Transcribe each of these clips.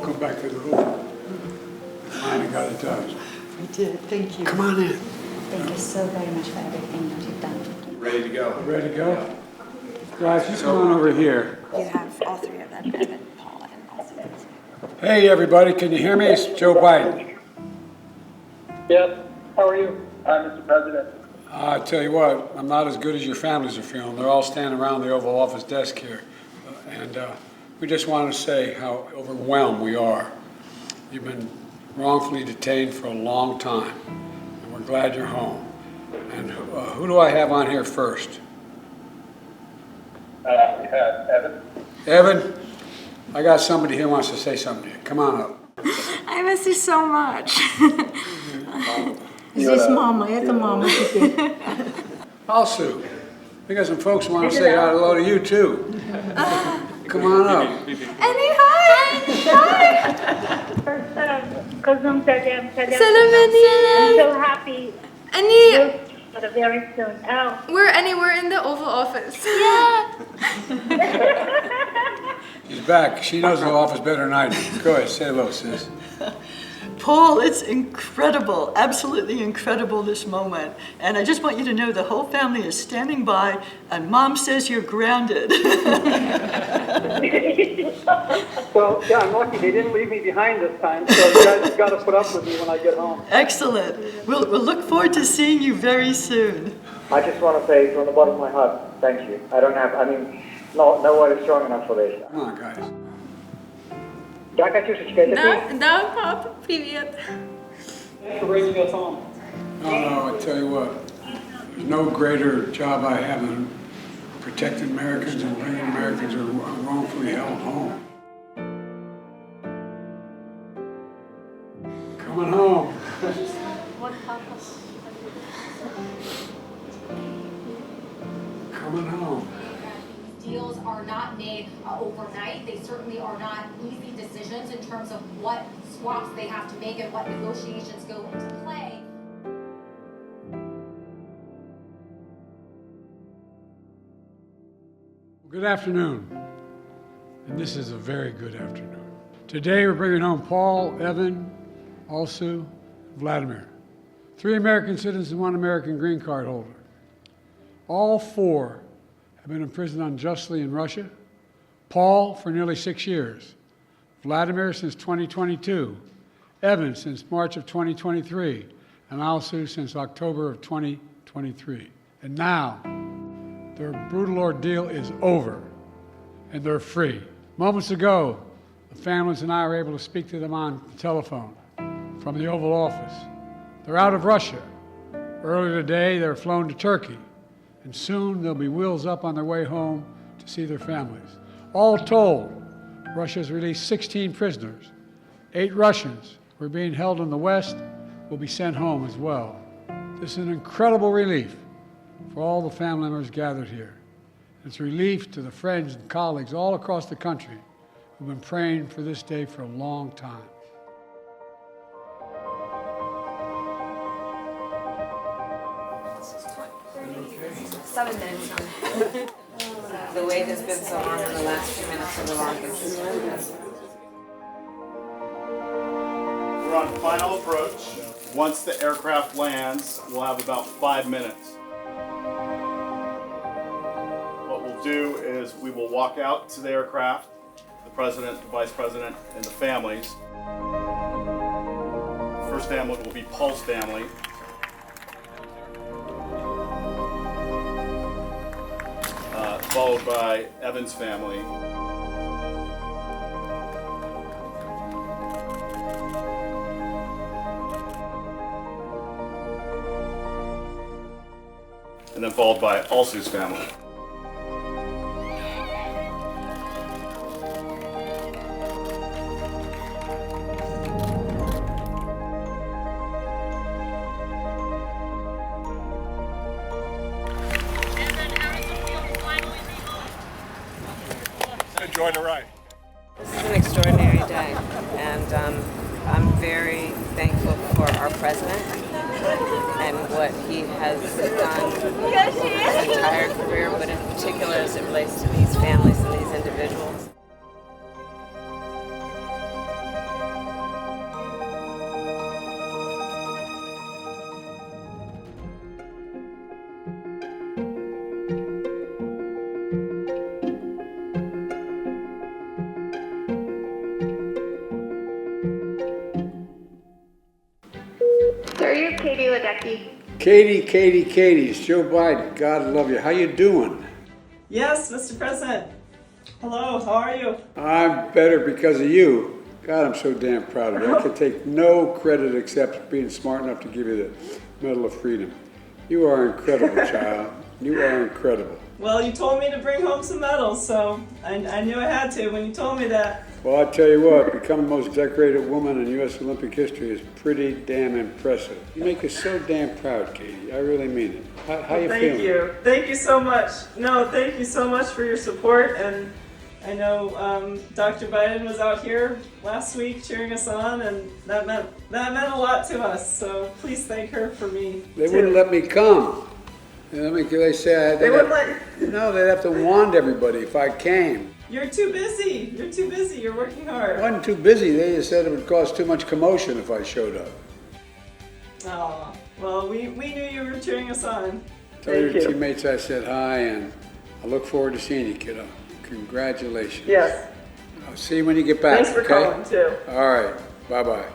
welcome back to the room. Finally got it done. We did, thank you. Come on in. Thank you so very much for everything that you've done. Ready to go. Ready to go? Guys, just come on over here. You have all three of them, Evan, Paul, and also. Hey, everybody, can you hear me? It's Joe Biden. Yes, how are you? Hi, Mr. President. I tell you what, I'm not as good as your families are feeling. They're all standing around the Oval Office desk here. And we just want to say how overwhelmed we are. You've been wrongfully detained for a long time, and we're glad you're home. And who do I have on here first? We had Evan. Evan, I got somebody here who wants to say something to you. Come on up. I miss you so much. Здесь мама, это мама теперь. Also, we got some folks who want to say hello to you too. Come on up. Annie, hi! Kızım selam. Selam Annie! I'm so happy. Annie, But very soon. Oh. we're in the Oval Office. Yeah! She's back. She knows the office better than I do. Go ahead, say hello, sis. Paul, it's incredible, absolutely incredible this moment. And I just want you to know the whole family is standing by and Mom says you're grounded. Well, yeah, I'm lucky they didn't leave me behind this time, so you guys have got to put up with me when I get home. Excellent. We'll look forward to seeing you very soon. I just want to say from the bottom of my heart, thank you. No word is strong enough for this. Come on, guys. Да, Катюшечка, это ты? Да, пап, привет. Thanks for bringing us home. No, I tell you what, there's no greater job I have than protecting Americans and bringing Americans who are wrongfully held home. Coming home. Coming home. Deals are not made overnight. They certainly are not easy decisions in terms of what swaps they have to make and what negotiations go into play. Good afternoon, and this is a very good afternoon. Today we're bringing home Paul, Evan, Alsu, Vladimir. 3 American citizens and 1 American green card holder. All 4 have been imprisoned unjustly in Russia. Paul for nearly 6 years. Vladimir since 2022. Evan since March of 2023. And Alsu since October of 2023. And now, their brutal ordeal is over, and they're free. Moments ago, the families and I were able to speak to them on the telephone from the Oval Office. They're out of Russia. Earlier today, they were flown to Turkey, and soon they'll be wheels up on their way home to see their families. All told, Russia's released 16 prisoners. 8 Russians who are being held in the West will be sent home as well. This is an incredible relief for all the family members gathered here. It's a relief to the friends and colleagues all across the country who've been praying for this day for a long time. Seven minutes. The wait has been so long in the last few minutes of the longest. We're on final approach. Once the aircraft lands, we'll have about 5 minutes. What we'll do is we will walk out to the aircraft, the president, the vice president, and the families. The first family will be Paul's family. Followed by Evan's family. And then followed by Alsu's family. Enjoy the ride. This is an extraordinary day, and I'm very thankful for our president and what he has done his entire career, but in particular as it relates to these families and these individuals. is Katie Ledecky. Katie, it's Joe Biden. God love you. How you doing? Yes, Mr. President. Hello, how are you? I'm better because of you. God, I'm so damn proud of you. I can take no credit except being smart enough to give you the Medal of Freedom. You are incredible, child. You are incredible. Well, you told me to bring home some medals, so I knew I had to when you told me that. Well, I tell you what, becoming the most decorated woman in U.S. Olympic history is pretty damn impressive. You make us so damn proud, Katie. I really mean it. How you feeling? Thank you. Thank you so much. No, thank you so much for your support. And I know Dr. Biden was out here last week cheering us on, and that meant a lot to us. So please thank her for me. They wouldn't let me come. They say They wouldn't let. No, they'd have to wand everybody if I came. You're too busy. You're too busy. You're working hard. I wasn't too busy. They just said it would cause too much commotion if I showed up. Oh, well, we knew you were cheering us on. Tell your teammates I said hi, and I look forward to seeing you, kiddo. Congratulations. Yes. I'll see you when you get back. Thanks for calling, too. All right. Bye-bye.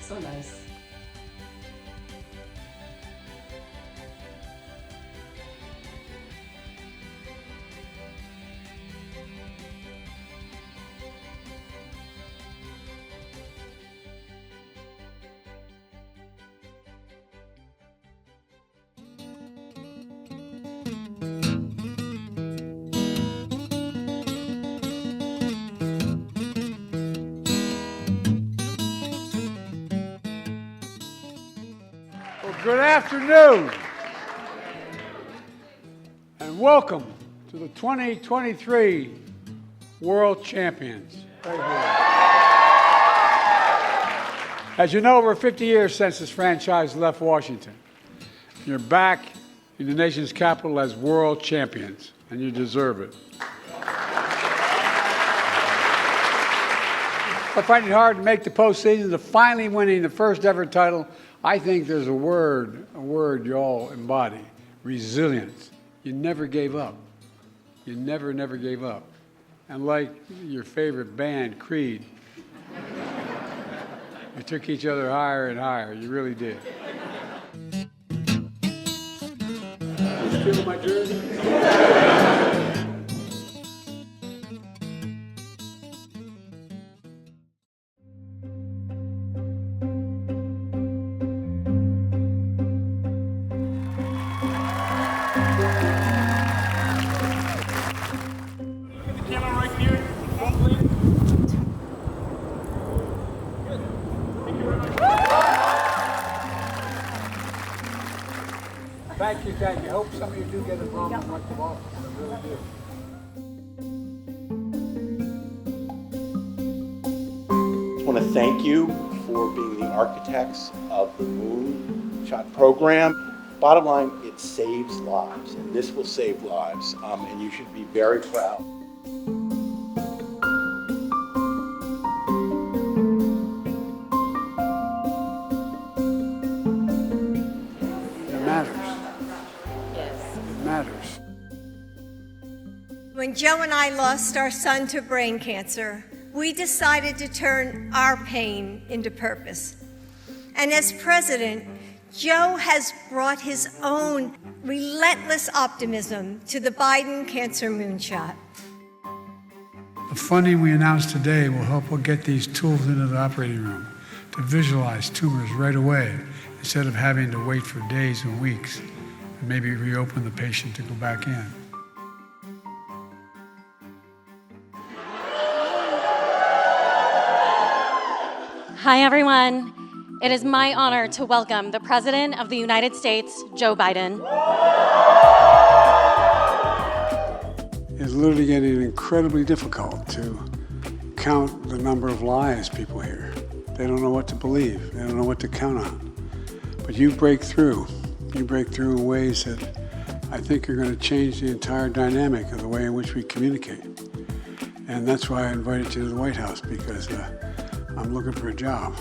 So nice. Good afternoon, and welcome to the 2023 World Champions. Right here. As you know, over 50 years since this franchise left Washington. You're back in the nation's capital as world champions, and you deserve it. For fighting hard to make the postseason, to finally winning the first ever title, I think there's a word you all embody: resilience. You never gave up. You never gave up. And like your favorite band, Creed, you took each other higher and higher. You really did. You steal my jersey? Thank you. I hope some of you do get involved in like the ball. I really do. I just want to thank you for being the architects of the Moonshot program. Bottom line, it saves lives, and this will save lives, and you should be very proud. When Joe and I lost our son to brain cancer, we decided to turn our pain into purpose. And as president, Joe has brought his own relentless optimism to the Biden Cancer Moonshot. The funding we announced today will help us get these tools into the operating room to visualize tumors right away instead of having to wait for days and weeks and maybe reopen the patient to go back in. Hi, everyone. It is my honor to welcome the President of the United States, Joe Biden. It's literally getting incredibly difficult to count the number of lies people hear. They don't know what to believe. They don't know what to count on. But you break through. You break through in ways that I think are going to change the entire dynamic of the way in which we communicate. And that's why I invited you to the White House, because I'm looking for a job.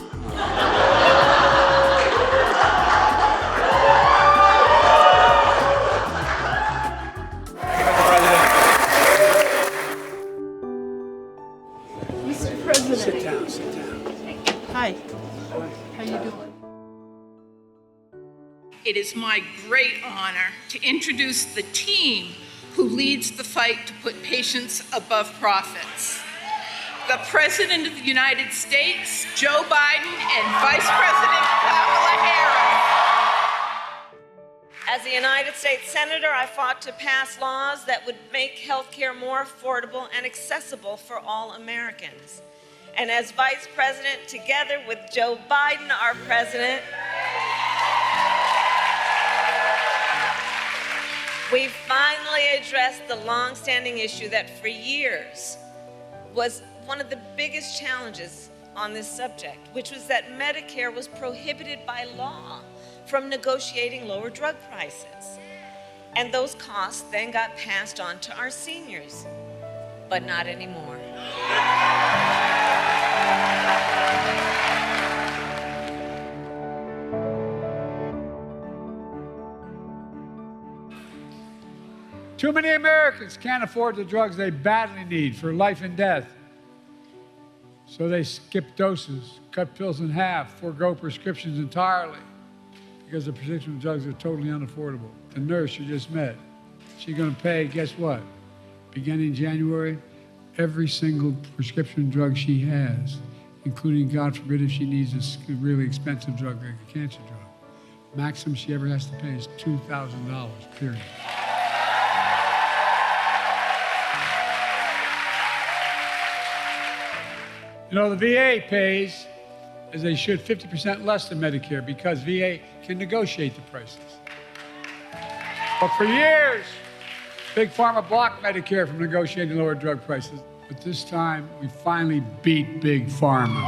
Mr. President. Sit down. Hi. you doing? It is my great honor to introduce the team who leads the fight to put patients above profits. The President of the United States, Joe Biden, and Vice President Kamala Harris. As a United States Senator, I fought to pass laws that would make health care more affordable and accessible for all Americans. And as Vice President, together with Joe Biden, our President, we finally addressed the long-standing issue that for years was one of the biggest challenges on this subject, which was that Medicare was prohibited by law from negotiating lower drug prices. And those costs then got passed on to our seniors, but not anymore. Too many Americans can't afford the drugs they badly need for life and death. So they skip doses, cut pills in half, forego prescriptions entirely because the prescription drugs are totally unaffordable. The nurse you just met, she's going to pay, guess what? Beginning January, every single prescription drug she has, including, God forbid, if she needs a really expensive drug like a cancer drug. Maximum she ever has to pay is $2,000, period. You know, the VA pays, as they should, 50% less than Medicare because VA can negotiate the prices. But for years, Big Pharma blocked Medicare from negotiating lower drug prices. But this time, we finally beat Big Pharma.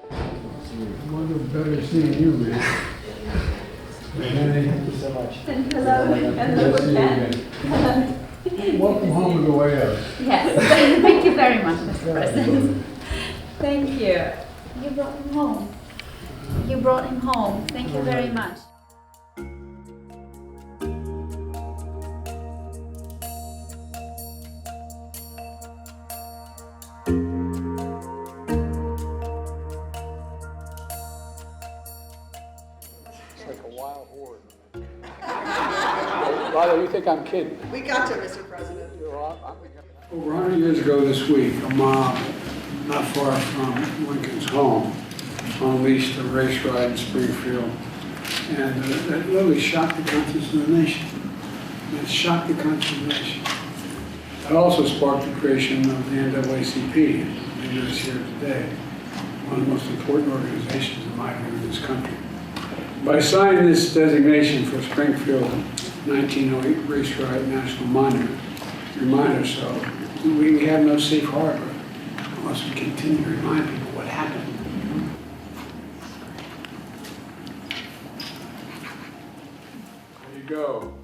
I wonder better seeing you, man. Thank you so much. Hello, Welcome home on the way out. Yes, thank you very much, Mr. President. Thank you. You brought him home. You brought him home. Thank you very much. It's like a wild horde. Lila, you think I'm kidding? We got you, Mr. President. Over 100 years ago this week, a mob not far from Lincoln's home unleashed a race ride in Springfield, and that literally shocked the conscience of the nation. It shocked the conscience of the nation. It also sparked the creation of the NAACP, that is here today, one of the most important organizations in my view in this country. By signing this designation for Springfield 1908 Race Ride National Monument, remind ourselves we have no safe harbor unless we continue to remind people what happened. There you go.